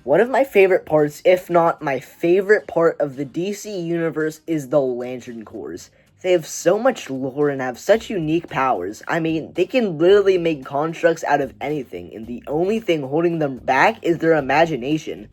One of my favorite parts, if not my favorite part of the DC universe, is the Lantern Corps. They have so much lore and have such unique powers. I mean, they can literally make constructs out of anything, and the only thing holding them back is their imagination.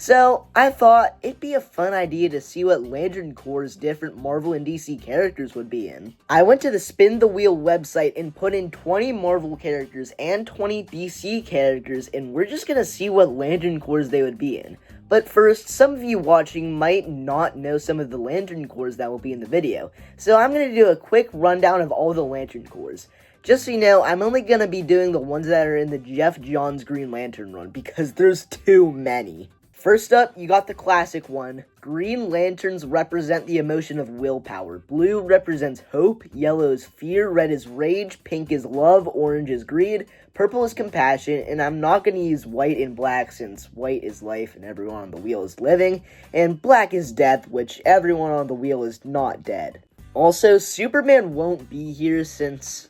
So, I thought it'd be a fun idea to see what Lantern Corps' different Marvel and DC characters would be in. I went to the Spin the Wheel website and put in 20 Marvel characters and 20 DC characters, and we're just gonna see what Lantern Corps they would be in. But first, some of you watching might not know some of the Lantern Corps that will be in the video, so I'm gonna do a quick rundown of all the Lantern Corps. Just so you know, I'm only gonna be doing the ones that are in the Jeff Johns Green Lantern run, because there's too many. First up, you got the classic one. Green Lanterns represent the emotion of willpower. Blue represents hope, yellow is fear, red is rage, pink is love, orange is greed, purple is compassion, and I'm not going to use white and black since white is life and everyone on the wheel is living, and black is death, which everyone on the wheel is not dead. Also, Superman won't be here since,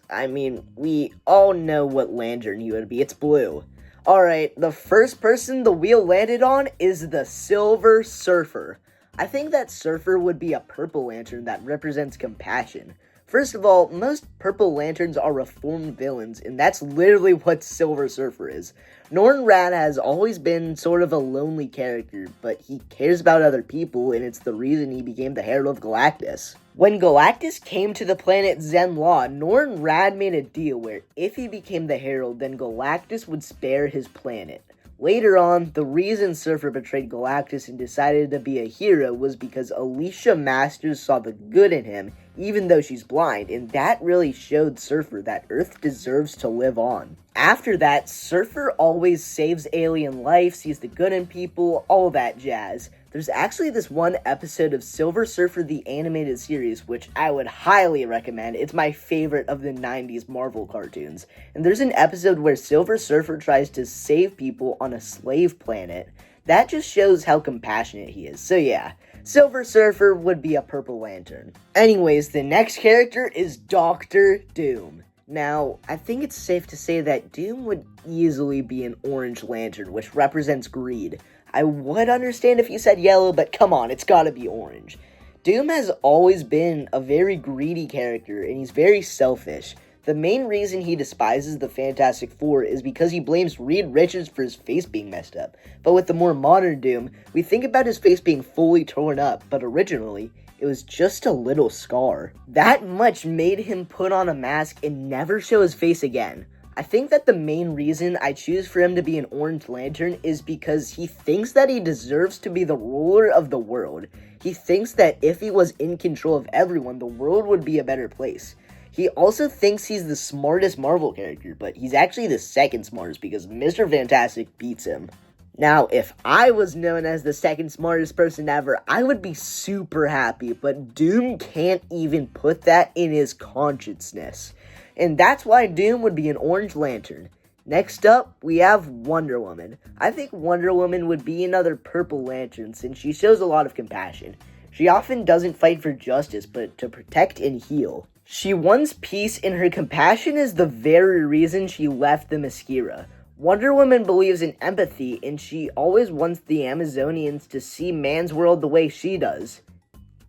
we all know what lantern he would be. It's blue. Alright, the first person the wheel landed on is the Silver Surfer. I think that Surfer would be a purple lantern that represents compassion. First of all, most purple lanterns are reformed villains, and that's literally what Silver Surfer is. Norrin Radd has always been sort of a lonely character, but he cares about other people, and it's the reason he became the Herald of Galactus. When Galactus came to the planet Zenn-La, Norrin Radd made a deal where if he became the Herald, then Galactus would spare his planet. Later on, the reason Surfer betrayed Galactus and decided to be a hero was because Alicia Masters saw the good in him, even though she's blind, and that really showed Surfer that Earth deserves to live on. After that, Surfer always saves alien life, sees the good in people, all that jazz. There's actually this one episode of Silver Surfer the Animated Series, which I would highly recommend. It's my favorite of the 90s Marvel cartoons. And there's an episode where Silver Surfer tries to save people on a slave planet. That just shows how compassionate he is. So yeah, Silver Surfer would be a purple lantern. Anyways, the next character is Dr. Doom. Now, I think it's safe to say that Doom would easily be an orange lantern, which represents greed. I would understand if you said yellow, but come on, it's gotta be orange. Doom has always been a very greedy character, and he's very selfish. The main reason he despises the Fantastic Four is because he blames Reed Richards for his face being messed up. But with the more modern Doom, we think about his face being fully torn up, but originally, it was just a little scar. That much made him put on a mask and never show his face again. I think that the main reason I choose for him to be an Orange Lantern is because he thinks that he deserves to be the ruler of the world. He thinks that if he was in control of everyone, the world would be a better place. He also thinks he's the smartest Marvel character, but he's actually the second smartest because Mr. Fantastic beats him. Now, if I was known as the second smartest person ever, I would be super happy, but Doom can't even put that in his consciousness. And that's why Doom would be an Orange Lantern. Next up, we have Wonder Woman. I think Wonder Woman would be another Purple Lantern since she shows a lot of compassion. She often doesn't fight for justice, but to protect and heal. She wants peace, and her compassion is the very reason she left the Mascara. Wonder Woman believes in empathy, and she always wants the Amazonians to see man's world the way she does.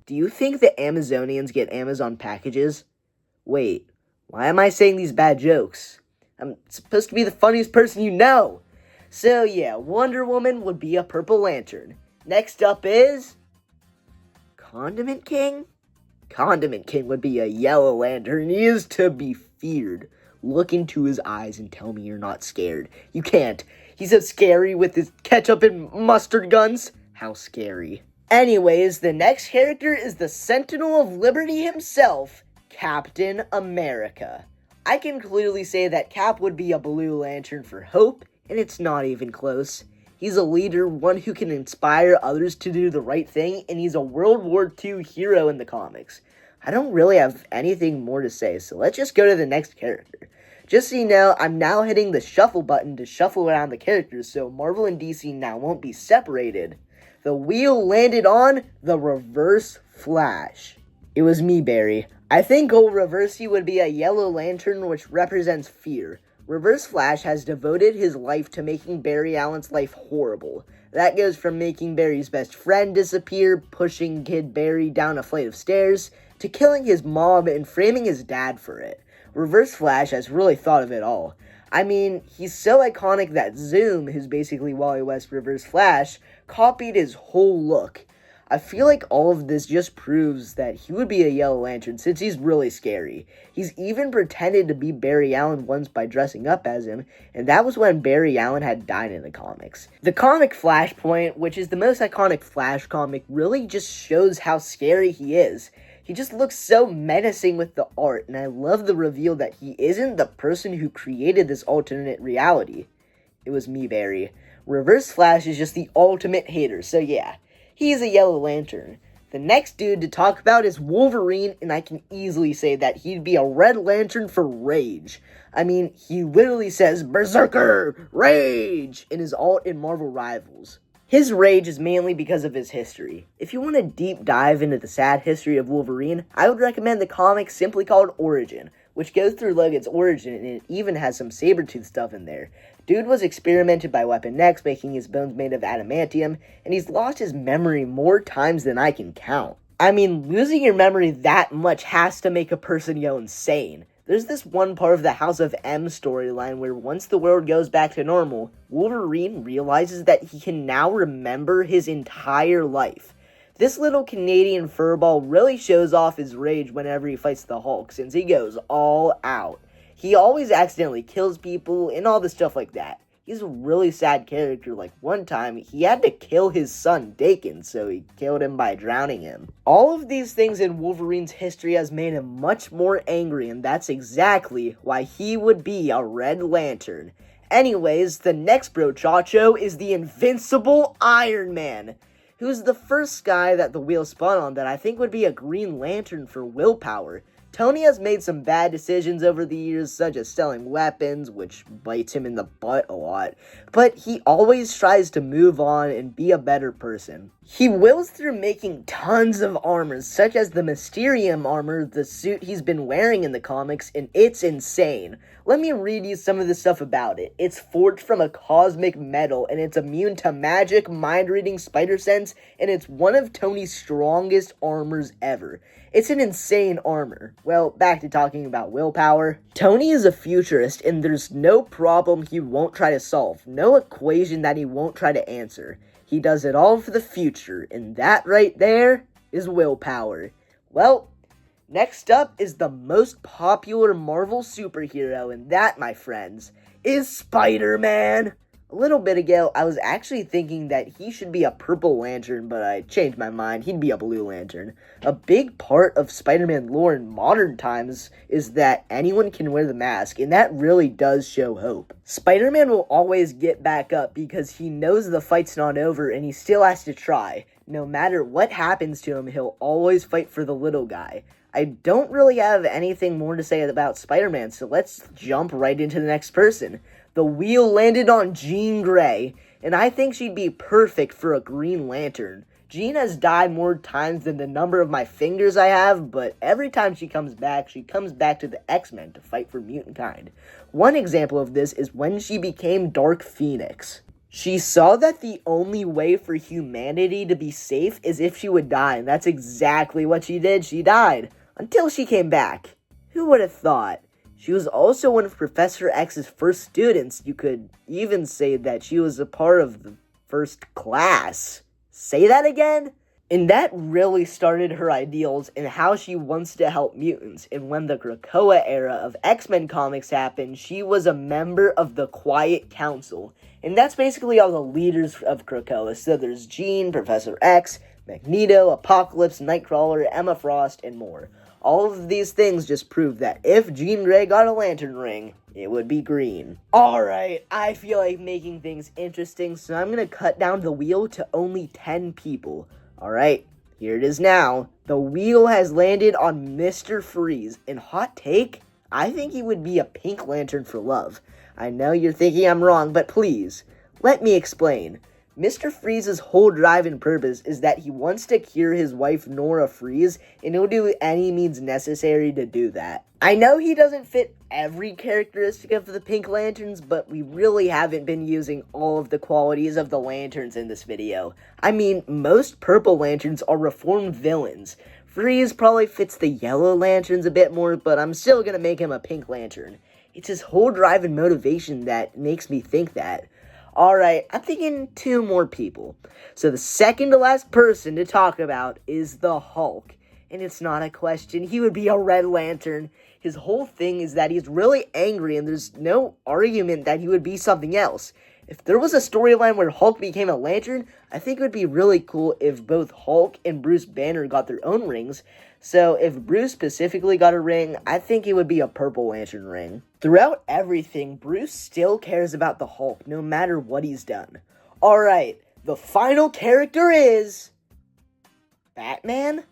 Do you think the Amazonians get Amazon packages? Wait, why am I saying these bad jokes? I'm supposed to be the funniest person you know. So yeah, Wonder Woman would be a Purple Lantern. Next up is Condiment King? Condiment King would be a Yellow Lantern. He is to be feared. Look into his eyes and tell me you're not scared. You can't. He's so scary with his ketchup and mustard guns. How scary. Anyways, the next character is the Sentinel of Liberty himself, Captain America. I can clearly say that Cap would be a Blue Lantern for hope, and it's not even close. He's a leader, one who can inspire others to do the right thing, and he's a World War II hero in the comics. I don't really have anything more to say, so let's just go to the next character. Just so you know, I'm now hitting the shuffle button to shuffle around the characters, so Marvel and DC now won't be separated. The wheel landed on the Reverse Flash. It was me, Barry. I think old Reversey would be a Yellow Lantern, which represents fear. Reverse Flash has devoted his life to making Barry Allen's life horrible. That goes from making Barry's best friend disappear, pushing Kid Barry down a flight of stairs, to killing his mom and framing his dad for it. Reverse Flash has really thought of it all. I mean, he's so iconic that Zoom, who's basically Wally West Reverse Flash, copied his whole look. I feel like all of this just proves that he would be a Yellow Lantern since he's really scary. He's even pretended to be Barry Allen once by dressing up as him, and that was when Barry Allen had died in the comics. The comic Flashpoint, which is the most iconic Flash comic, really just shows how scary he is. He just looks so menacing with the art, and I love the reveal that he isn't the person who created this alternate reality. It was me, Barry. Reverse Flash is just the ultimate hater, so yeah. He's a Yellow Lantern. The next dude to talk about is Wolverine, and I can easily say that he'd be a Red Lantern for rage. I mean, he literally says, "Berserker! Rage!" in his alt in Marvel Rivals. His rage is mainly because of his history. If you want a deep dive into the sad history of Wolverine, I would recommend the comic simply called Origin, which goes through Logan's origin, and it even has some Sabretooth stuff in there. Dude was experimented by Weapon X, making his bones made of adamantium, and he's lost his memory more times than I can count. I mean, losing your memory that much has to make a person go insane. There's this one part of the House of M storyline where once the world goes back to normal, Wolverine realizes that he can now remember his entire life. This little Canadian furball really shows off his rage whenever he fights the Hulk, since he goes all out. He always accidentally kills people and all this stuff like that. He's a really sad character. Like one time, he had to kill his son, Dakin, so he killed him by drowning him. All of these things in Wolverine's history has made him much more angry, and that's exactly why he would be a Red Lantern. Anyways, the next brochacho is the invincible Iron Man, who's the first guy that the wheel spun on that I think would be a Green Lantern for willpower. Tony has made some bad decisions over the years, such as selling weapons, which bites him in the butt a lot, but he always tries to move on and be a better person. He wills through making tons of armors, such as the Mysterium armor, the suit he's been wearing in the comics, and it's insane. Let me read you some of the stuff about it. It's forged from a cosmic metal, and it's immune to magic, mind-reading, spider sense, and it's one of Tony's strongest armors ever. It's an insane armor. Well, back to talking about willpower. Tony is a futurist, and there's no problem he won't try to solve, no equation that he won't try to answer. He does it all for the future, and that right there is willpower. Well, next up is the most popular Marvel superhero, and that, my friends, is Spider-Man. A little bit ago, I was actually thinking that he should be a Purple Lantern, but I changed my mind. He'd be a Blue Lantern. A big part of Spider-Man lore in modern times is that anyone can wear the mask, and that really does show hope. Spider-Man will always get back up because he knows the fight's not over and he still has to try. No matter what happens to him, he'll always fight for the little guy. I don't really have anything more to say about Spider-Man, so let's jump right into the next person. The wheel landed on Jean Grey, and I think she'd be perfect for a Green Lantern. Jean has died more times than the number of my fingers I have, but every time she comes back to the X-Men to fight for mutant kind. One example of this is when she became Dark Phoenix. She saw that the only way for humanity to be safe is if she would die, and that's exactly what she did. She died, until she came back. Who would have thought? She was also one of Professor X's first students. You could even say that she was a part of the first class. Say that again? And that really started her ideals and how she wants to help mutants. And when the Krakoa era of X-Men comics happened, she was a member of the Quiet Council. And that's basically all the leaders of Krakoa. So there's Jean, Professor X, Magneto, Apocalypse, Nightcrawler, Emma Frost, and more. All of these things just prove that if Jean Grey got a lantern ring, it would be green. Alright, I feel like making things interesting, so I'm gonna cut down the wheel to only 10 people. Alright, here it is now. The wheel has landed on Mr. Freeze. And hot take, I think he would be a Pink Lantern for love. I know you're thinking I'm wrong, but please, let me explain. Mr. Freeze's whole drive and purpose is that he wants to cure his wife Nora Freeze, and he'll do any means necessary to do that. I know he doesn't fit every characteristic of the Pink Lanterns, but we really haven't been using all of the qualities of the Lanterns in this video. I mean, most Purple Lanterns are reformed villains. Freeze probably fits the Yellow Lanterns a bit more, but I'm still gonna make him a Pink Lantern. It's his whole drive and motivation that makes me think that. Alright, I'm thinking 2 more people. So the second to last person to talk about is the Hulk. And it's not a question, he would be a Red Lantern. His whole thing is that he's really angry and there's no argument that he would be something else. If there was a storyline where Hulk became a Lantern, I think it would be really cool if both Hulk and Bruce Banner got their own rings. So if Bruce specifically got a ring, I think it would be a Purple Lantern ring. Throughout everything, Bruce still cares about the Hulk, no matter what he's done. Alright, the final character is... Batman?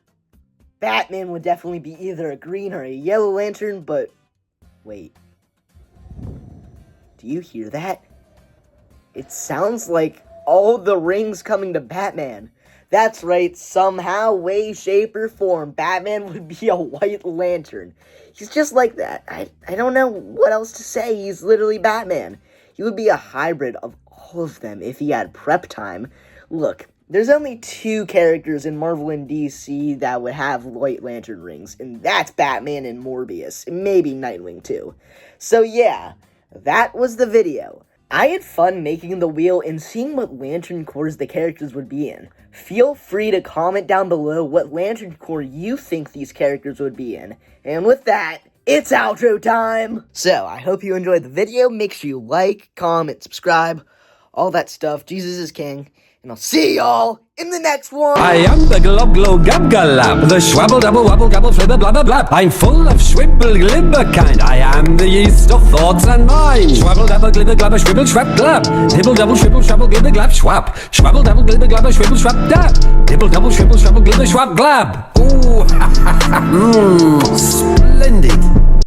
Batman would definitely be either a green or a yellow lantern, but... Wait. Do you hear that? It sounds like all the rings coming to Batman. That's right, somehow, way, shape, or form, Batman would be a white lantern. He's just like that. I don't know what else to say. He's literally Batman. He would be a hybrid of all of them if he had prep time. Look, there's only 2 characters in Marvel and DC that would have white lantern rings, and that's Batman and Morbius, and maybe Nightwing too. So yeah, that was the video. I had fun making the wheel and seeing what Lantern Corps the characters would be in. Feel free to comment down below what Lantern Corps you think these characters would be in. And with that, it's outro time! So, I hope you enjoyed the video. Make sure you like, comment, subscribe, all that stuff. Jesus is king. And I'll see y'all in the next one! I am the glob glow gab galab, the schwabble double wabble gabble flibber blabber blab. I'm full of schwibble glibber kind. I am the yeast of thoughts and minds. Schwabble dabble glibber glabber schwibble schwab glab. Dibble double shwibble schwabble glibber glab schwab. Schwabble double glibber glabber schwibble schwab dab. Dibble double shwibble schwabble glibber schwab glab. Ooh, ha ha ha.